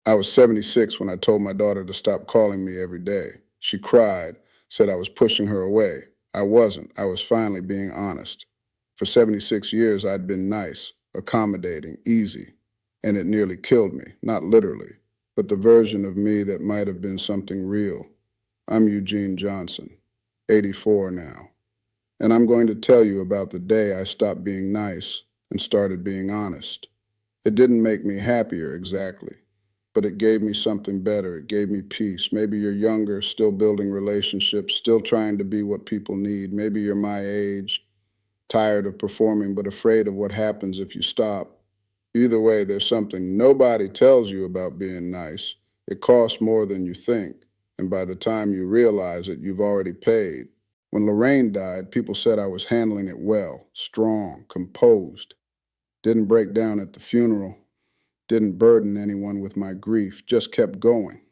I was 76 when I told my daughter to stop calling me every day. She cried, said I was pushing her away. I wasn't. I was finally being honest. For 76 years, I'd been nice, accommodating, easy, and it nearly killed me, not literally, but the version of me that might have been something real. I'm Eugene Johnson, 84 now, and I'm going to tell you about the day I stopped being nice and started being honest. It didn't make me happier exactly, but it gave me something better. It gave me peace. Maybe you're younger, still building relationships, still trying to be what people need. Maybe you're my age, tired of performing, but afraid of what happens if you stop. Either way, there's something nobody tells you about being nice. It costs more than you think, and by the time you realize it, you've already paid. When Lorraine died, people said I was handling it well, strong, composed, didn't break down at the funeral, didn't burden anyone with my grief, just kept going.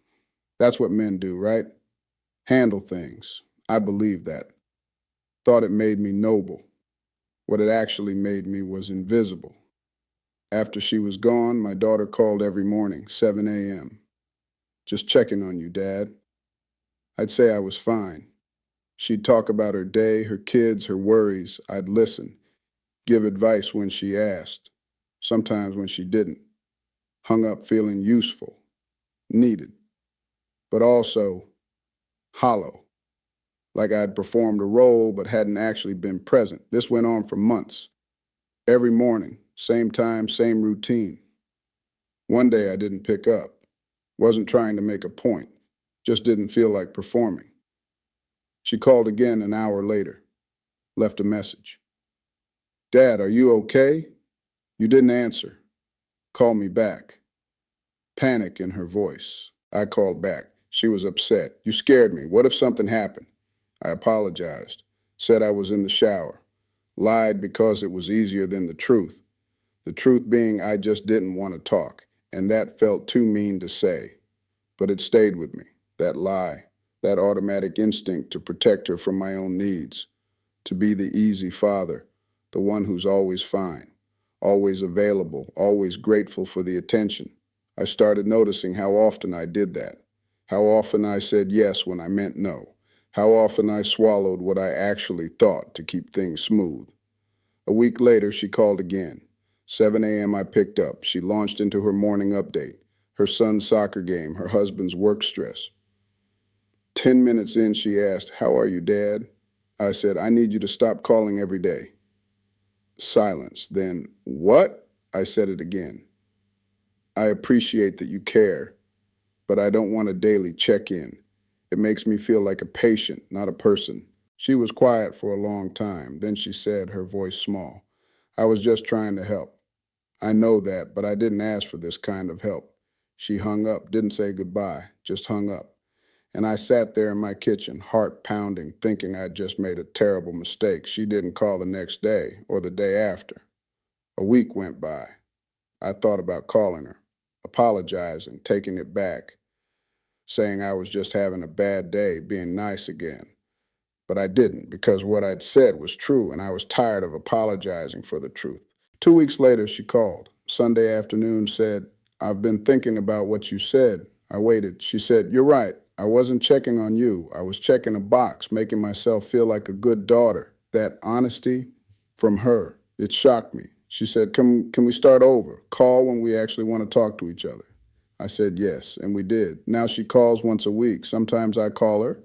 That's what men do, right? Handle things. I believed that. Thought it made me noble. What it actually made me was invisible. After she was gone, my daughter called every morning, 7 a.m. Just checking on you, Dad. I'd say I was fine. She'd talk about her day, her kids, her worries. I'd listen, give advice when she asked, sometimes when she didn't. Hung up feeling useful, needed, but also hollow, like I'd performed a role but hadn't actually been present. This went on for months. Every morning, same time, same routine. One day I didn't pick up. Wasn't trying to make a point. Just didn't feel like performing. She called again an hour later. Left a message. Dad, are you okay? You didn't answer. Call me back. Panic in her voice. I called back. She was upset. You scared me. What if something happened? I apologized. Said I was in the shower. Lied because it was easier than the truth. The truth being I just didn't want to talk, and that felt too mean to say. But it stayed with me, that lie, that automatic instinct to protect her from my own needs, to be the easy father, the one who's always fine, always available, always grateful for the attention. I started noticing how often I did that, how often I said yes when I meant no, how often I swallowed what I actually thought to keep things smooth. A week later, she called again. 7 a.m. I picked up. She launched into her morning update, her son's soccer game, her husband's work stress. 10 minutes in, she asked, How are you, Dad? I said, I need you to stop calling every day. Silence. Then, what? I said it again. I appreciate that you care, but I don't want a daily check-in. It makes me feel like a patient, not a person. She was quiet for a long time. Then she said, her voice small, I was just trying to help. I know that, but I didn't ask for this kind of help. She hung up, didn't say goodbye, just hung up. And I sat there in my kitchen, heart pounding, thinking I'd just made a terrible mistake. She didn't call the next day or the day after. A week went by. I thought about calling her, apologizing, taking it back, saying I was just having a bad day, being nice again. But I didn't because what I'd said was true and I was tired of apologizing for the truth. 2 weeks later, she called. Sunday afternoon said, I've been thinking about what you said. I waited. She said, You're right. I wasn't checking on you. I was checking a box, making myself feel like a good daughter. That honesty from her, it shocked me. She said, Can we start over? Call when we actually want to talk to each other. I said yes, and we did. Now she calls once a week. Sometimes I call her,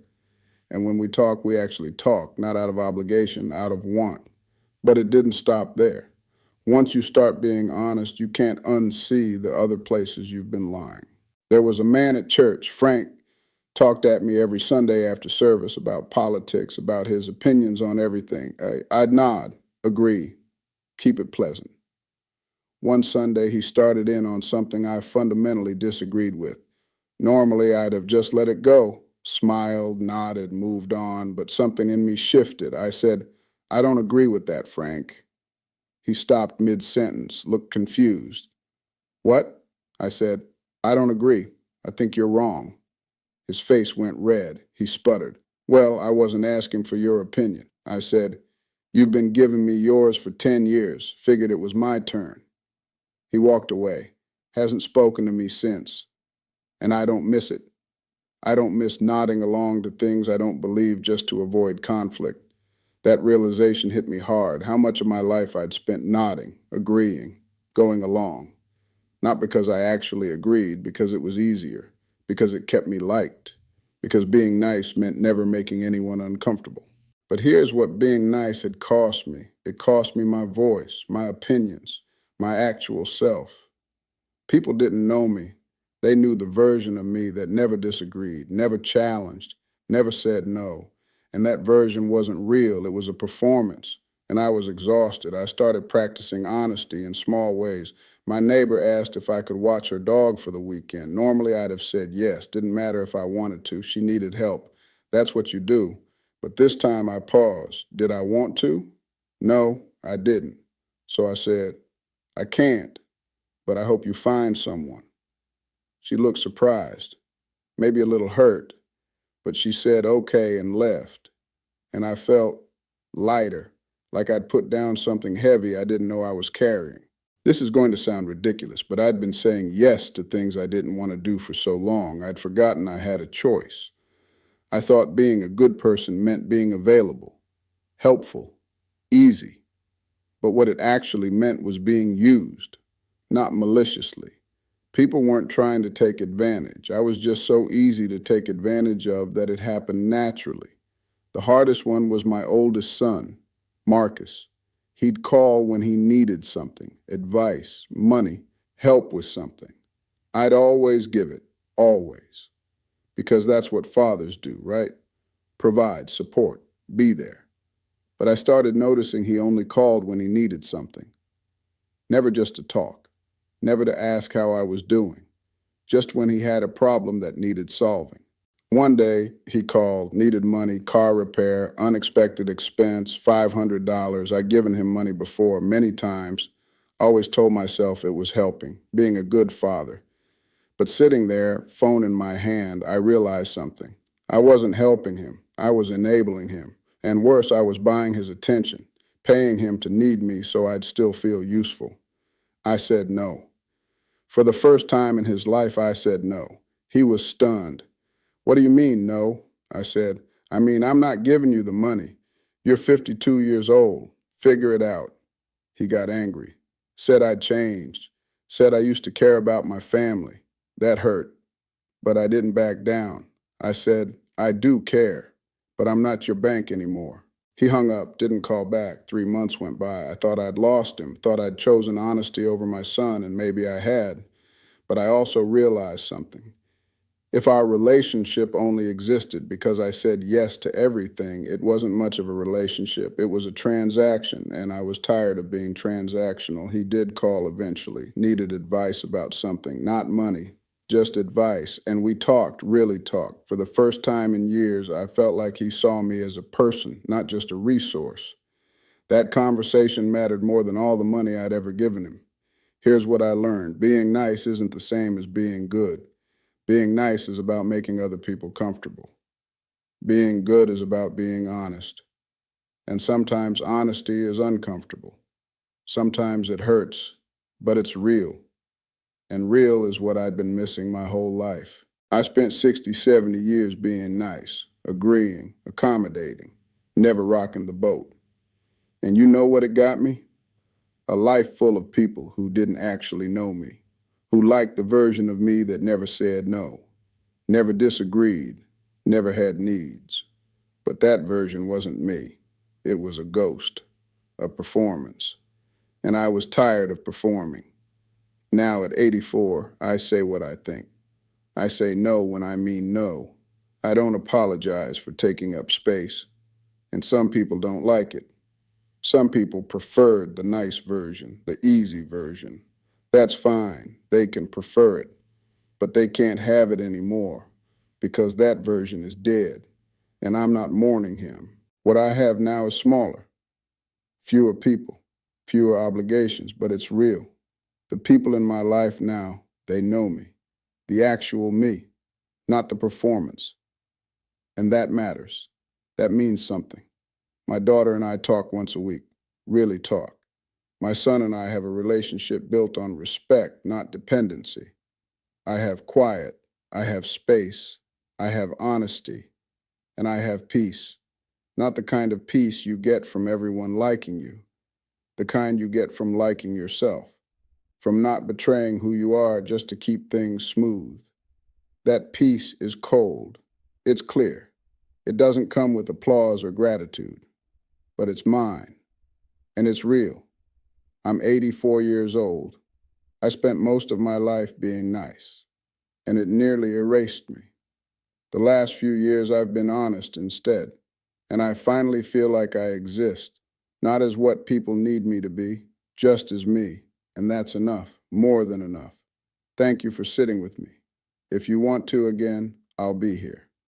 and when we talk, we actually talk, not out of obligation, out of want. But it didn't stop there. Once you start being honest, you can't unsee the other places you've been lying. There was a man at church, Frank, talked at me every Sunday after service about politics, about his opinions on everything. I'd nod, agree, keep it pleasant. One Sunday, he started in on something I fundamentally disagreed with. Normally, I'd have just let it go, smiled, nodded, moved on, but something in me shifted. I said, I don't agree with that, Frank. He stopped mid-sentence, looked confused. What? I said, I don't agree. I think you're wrong. His face went red. He sputtered. Well, I wasn't asking for your opinion. I said, You've been giving me yours for 10 years. Figured it was my turn. He walked away. Hasn't spoken to me since. and I don't miss it. I don't miss nodding along to things I don't believe just to avoid conflict. That realization hit me hard, how much of my life I'd spent nodding, agreeing, going along. Not because I actually agreed, because it was easier, because it kept me liked, because being nice meant never making anyone uncomfortable. But here's what being nice had cost me. It cost me my voice, my opinions, my actual self. People didn't know me. They knew the version of me that never disagreed, never challenged, never said no. And that version wasn't real, it was a performance. And I was exhausted. I started practicing honesty in small ways. My neighbor asked if I could watch her dog for the weekend. Normally, I'd have said yes. Didn't matter if I wanted to. She needed help. That's what you do. But this time I paused. Did I want to? No, I didn't. So I said, I can't, but I hope you find someone. She looked surprised, maybe a little hurt, but she said okay and left. And I felt lighter, like I'd put down something heavy I didn't know I was carrying. This is going to sound ridiculous, but I'd been saying yes to things I didn't want to do for so long, I'd forgotten I had a choice. I thought being a good person meant being available, helpful, easy. But what it actually meant was being used, not maliciously. People weren't trying to take advantage. I was just so easy to take advantage of that it happened naturally. The hardest one was my oldest son, Marcus. He'd call when he needed something, advice, money, help with something. I'd always give it, always. Because that's what fathers do, right? Provide, support, be there. But I started noticing he only called when he needed something. Never just to talk, never to ask how I was doing, just when he had a problem that needed solving. One day, he called, needed money, car repair, unexpected expense, $500. I'd given him money before, many times. Always told myself it was helping, being a good father. But sitting there, phone in my hand, I realized something. I wasn't helping him. I was enabling him. And worse, I was buying his attention, paying him to need me so I'd still feel useful. I said no. For the first time in his life, I said no. He was stunned. What do you mean, no? I said, I mean, I'm not giving you the money. You're 52 years old. Figure it out. He got angry, said I'd changed, said I used to care about my family. That hurt. But I didn't back down. I said, I do care, but I'm not your bank anymore. He hung up, didn't call back. 3 months went by. I thought I'd lost him, thought I'd chosen honesty over my son, and maybe I had. But I also realized something. If our relationship only existed because I said yes to everything, it wasn't much of a relationship. It was a transaction, and I was tired of being transactional. He did call eventually, needed advice about something, not money, just advice. And we talked, really talked. For the first time in years, I felt like he saw me as a person, not just a resource. That conversation mattered more than all the money I'd ever given him. Here's what I learned. Being nice isn't the same as being good. Being nice is about making other people comfortable. Being good is about being honest. And sometimes honesty is uncomfortable. Sometimes it hurts, but it's real. And real is what I'd been missing my whole life. I spent 60, 70 years being nice, agreeing, accommodating, never rocking the boat. And you know what it got me? A life full of people who didn't actually know me, who liked the version of me that never said no, never disagreed, never had needs. But that version wasn't me. It was a ghost, a performance. And I was tired of performing. Now at 84, I say what I think. I say no when I mean no. I don't apologize for taking up space. And some people don't like it. Some people preferred the nice version, the easy version. That's fine. They can prefer it. But they can't have it anymore because that version is dead. And I'm not mourning him. What I have now is smaller, fewer people, fewer obligations, but it's real. The people in my life now, they know me, the actual me, not the performance. And that matters. That means something. My daughter and I talk once a week, really talk. My son and I have a relationship built on respect, not dependency. I have quiet. I have space, I have honesty, and I have peace. Not the kind of peace you get from everyone liking you, the kind you get from liking yourself, from not betraying who you are just to keep things smooth. That peace is cold. It's clear. It doesn't come with applause or gratitude, but it's mine, and it's real. I'm 84 years old. I spent most of my life being nice, and it nearly erased me. The last few years I've been honest instead, and I finally feel like I exist, not as what people need me to be, just as me, and that's enough, more than enough. Thank you for sitting with me. If you want to again, I'll be here.